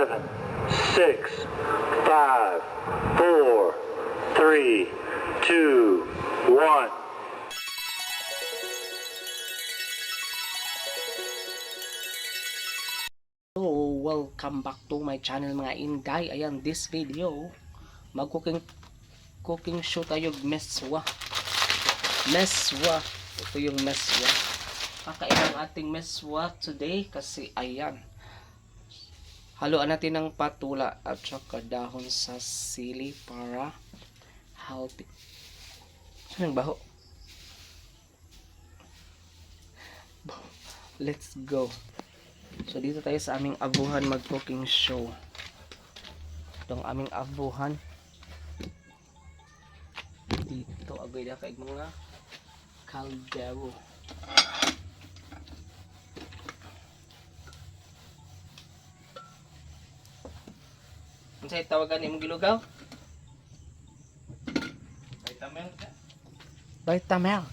7, 6, 5, 4, 3, 2, 1. So, welcome back to my channel mga Inday. Ayan, this video, cooking show tayo meswa. Ito yung meswa. Kakain ang ating meswa today kasi ayan. Haluan natin ng patula at saka dahon sa sili para healthy. Saan ang baho? Let's go. So dito tayo sa aming abuhan mag-cooking show. Itong aming abuhan. Dito agay na kaig mga kaldero. Ano sa'yo tawagan imong gilugaw? Vitamel.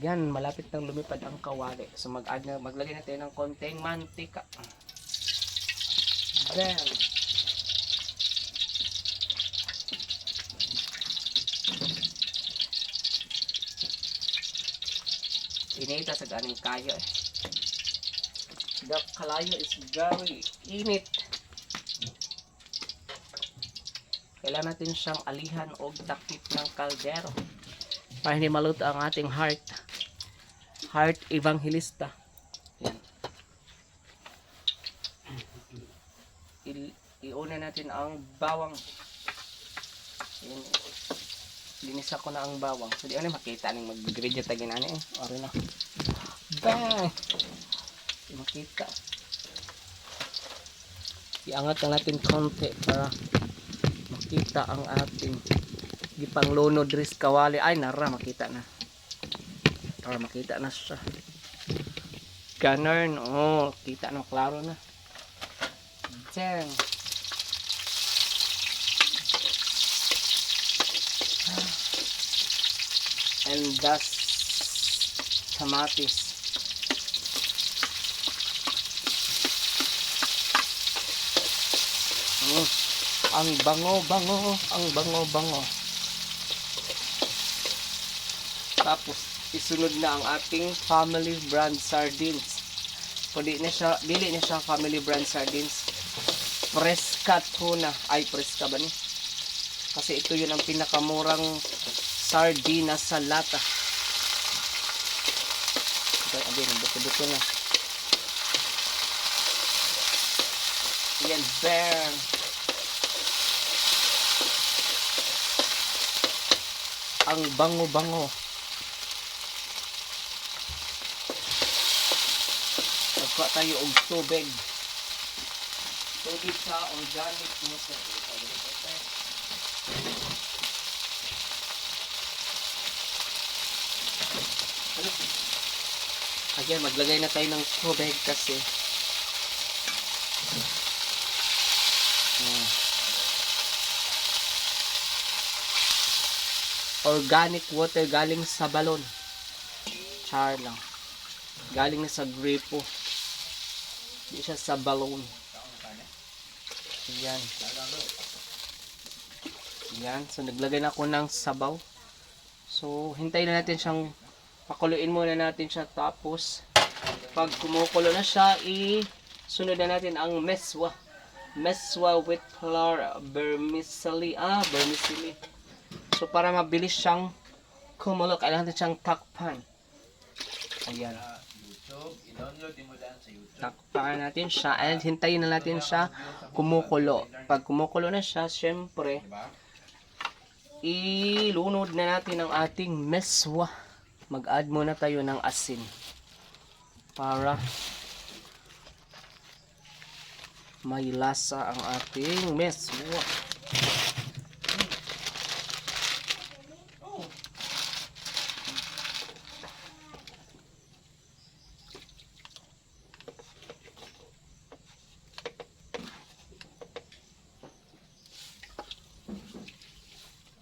Yan, malapit nang lumipad ang kawali. So maglagay natin ng konting mantika. Then, inita sa ganing kayo eh. The kalayo is very init. Kailangan natin siyang alihan o takip ng kaldero para hindi maluto ang ating heart evangelista. Iuna natin ang bawang. Linisa ko na ang bawang. So di ano makita ning mag-gradient tagin ani eh. Oro na. Bang! Makita. Iangat lang natin konti para makita ang ating gipangluno dris kawali. Ay nara makita na. Para makita na siya. Ganun. Oh, kita na klaro na. Dang. And that's kamatis. Ang bango-bango. Tapos isunod na ang ating family brand sardines. Dili na siya family brand sardines. Fresca tuna. Ay, fresca ba ni? Kasi ito yun ang pinakamurang sardina sa lata. Again, buto-buto na. Yan, bear. Ang bango-bango. Nagkuha tayo og tubig. Tubig sa organic water. Again, maglagay na tayo ng tubig kasi organic water galing sa balon. Char lang. Galing na sa gripo. Hindi siya sa balon. Yan. Yan. So, naglagay na ako ng sabaw. So, hintayin na natin siyang pakuluin muna natin siya. Tapos, pag kumukulo na siya, isunod na natin ang meswa. Meswa with flour, vermicelli. Vermicelli. So, para mabilis siyang kumulo, kailangan natin siyang takpan. Ayan. Takpan natin siya and hintayin na natin siya kumukulo. Pag kumukulo na siya, syempre, ilunod na natin ang ating meswa. Mag-add muna tayo ng asin para may lasa ang ating meswa.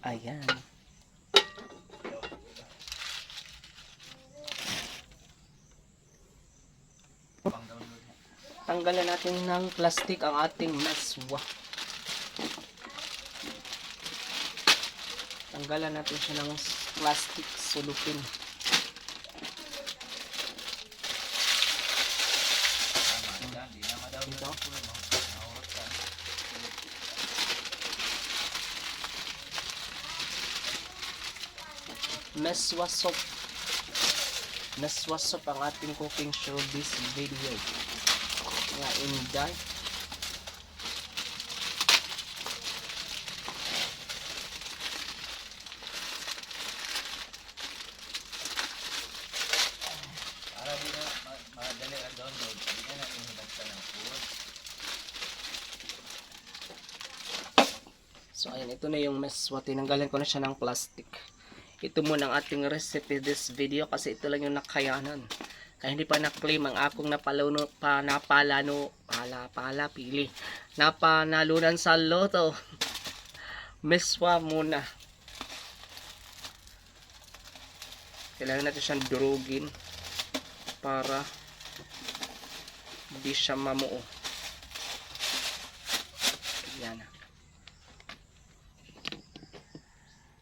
Ayan. Tanggalan natin ng plastic ang ating meswa. Tanggalan natin siya ng plastic, sulupin. Ito. Meswa soap. Meswa soap ang ating cooking show this video. Nga inday. So ayan, ito na yung meswa. Tinanggalan ko na siya ng plastic. Ito muna ang ating recipe this video kasi ito lang yung nakayanan. Kaya hindi pa na-claim ang akong napanalunan sa loto. Meswa muna. Kailangan natin siyang durugin para hindi siya mamuo. Yan.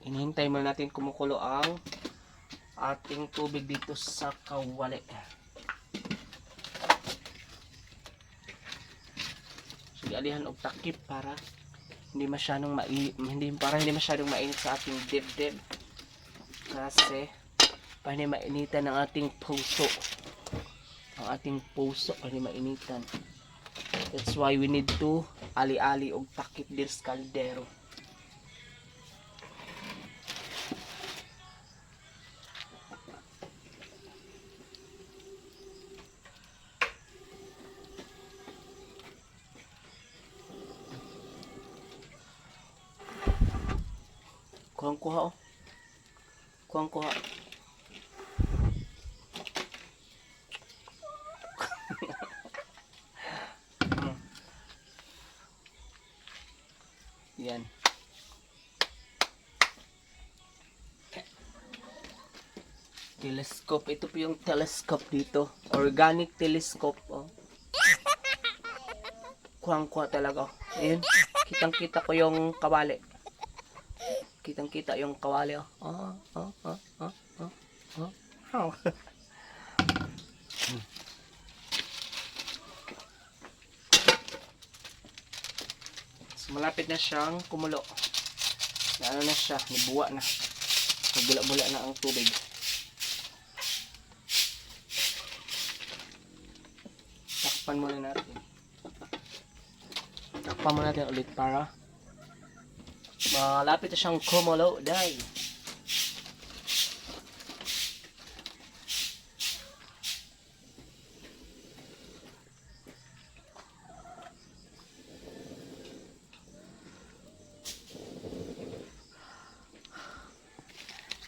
Inihintay muna natin kumukulo ang ating tubig dito sa kawali. So, alihan og takip para hindi masyadong mainit sa ating dibdib. Kasi para hindi mainitan ang ating puso. Ang ating puso para hindi mainitan. That's why we need to ali-ali og takip dir sa kaldero. Kuha oh. Kuha. Yan. Telescope. Ito po yung telescope dito. Organic telescope. Oh. Kuha talaga. Ayun. Kitang-kita ko yung kawali. Kitang-kita yung kawali. Oh. So, malapit na siyang kumulo. Ano na siya, nibuwa na. Nagbula-bula na ang tubig. Takpan muna natin. Takpan muna natin ulit para malapit na siyang kumulo. Dahil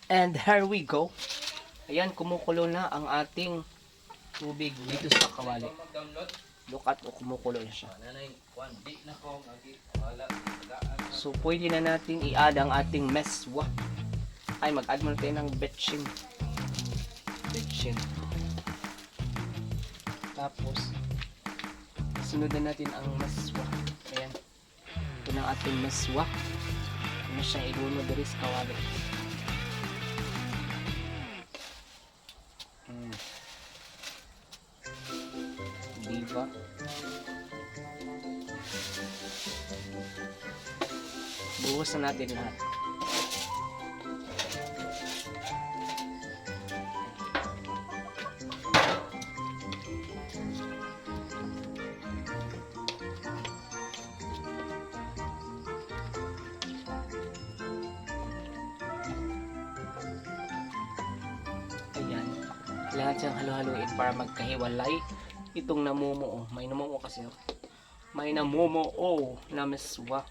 and here we go. Ayan, kumukulo na ang ating tubig dito sa kawali. Look at kumukulo na siya. So, pwede na natin i-add ang ating meswa. Ay, mag-add muna tayo ng betchin. Tapos, sunod na natin ang meswa. Ayan. Ito na ang ating meswa. Ano siyang iluno dito sa kawali. Diba? Buhos na natin lahat. Ayan. Kailangan siyang halo-haloin para magkahiwalay itong namumuo. May namumuo kasi. May namumuo na meswa.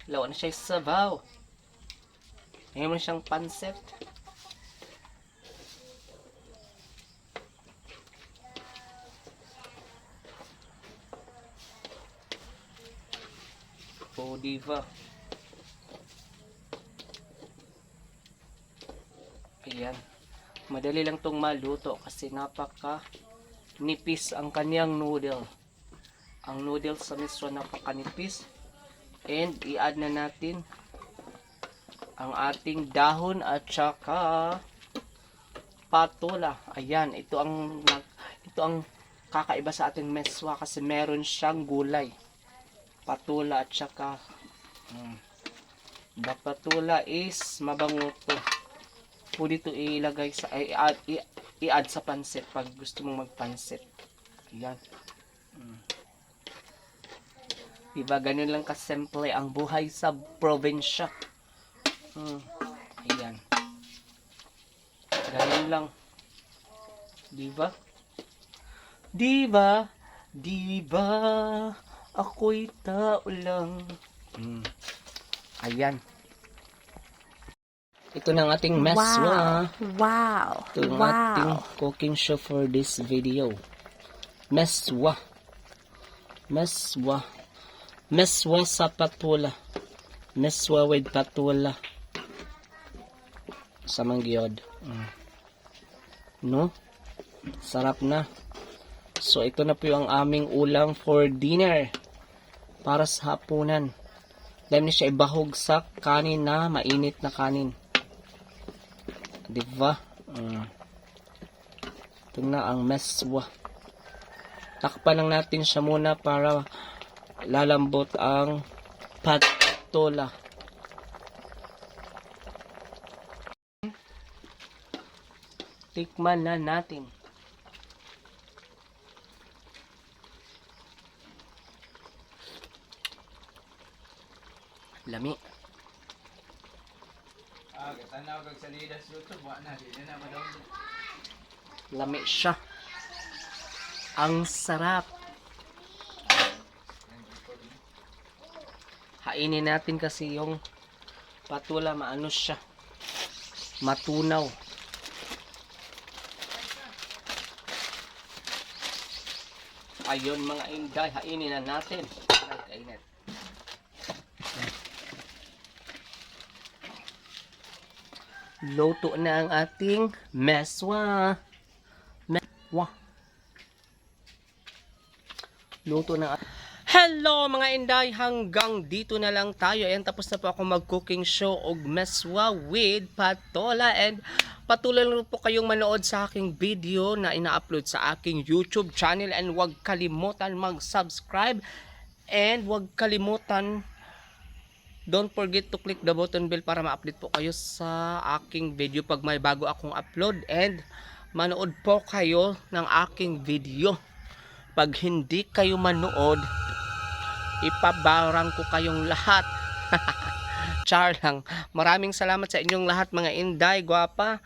Lawa na siya sabaw. Ngayon mo siyang pancit. Oh, diva. Ayan. Madali lang tong maluto kasi nipis ang kanyang noodle. Ang noodles sa Miss Wa napakanipis. And i-add na natin ang ating dahon at saka patola. Ayan, ito ang kakaiba sa ating meswa kasi meron siyang gulay. Patola at saka the patola is mabango to. Pwede ito ilagay sa i-add sa pansit pag gusto mong magpansit. Ayan. Diba ganun lang kasimple ang buhay sa probinsya. Ayan. Ganun lang. Diba? Diba? Diba? Ako'y tao lang. Ayan. Ito na ang ating meswa. Wow. Ito ang ating cooking show for this video. Meswa. Meswa. Meswa sa patola. Meswa with patola. Sa mangyod. No? Sarap na. So, ito na po yung aming ulam for dinner. Para sa hapunan. Dahil na siya ibahog sa kanin na mainit na kanin. Diba? Ito na ang meswa. Takpan lang natin siya muna para lalambot ang patola. Tikman na natin. Lami. Lami siya. Ang sarap. Hainin natin kasi yung patola, maano siya. Matunaw. Ayun mga inday, hainin na natin. Nagkainit. Luto na ang ating meswa. Meswa. Luto na. Hello mga inday, hanggang dito na lang tayo. Ayan, tapos na po ako mag-cooking show og meswa with patola. And patuloy lang po kayong manood sa aking video na ina-upload sa aking YouTube channel. And huwag kalimutan mag-subscribe. And huwag kalimutan, don't forget to click the button bell para ma-update po kayo sa aking video pag may bago akong upload. And manood po kayo ng aking video. Pag hindi kayo manood, ipabarang ko kayong lahat. Char lang. Maraming salamat sa inyong lahat mga inday, gwapa.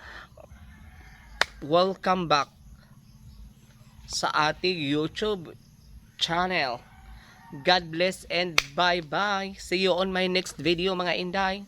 Welcome back sa ating YouTube channel. God bless and bye bye. See you on my next video mga inday.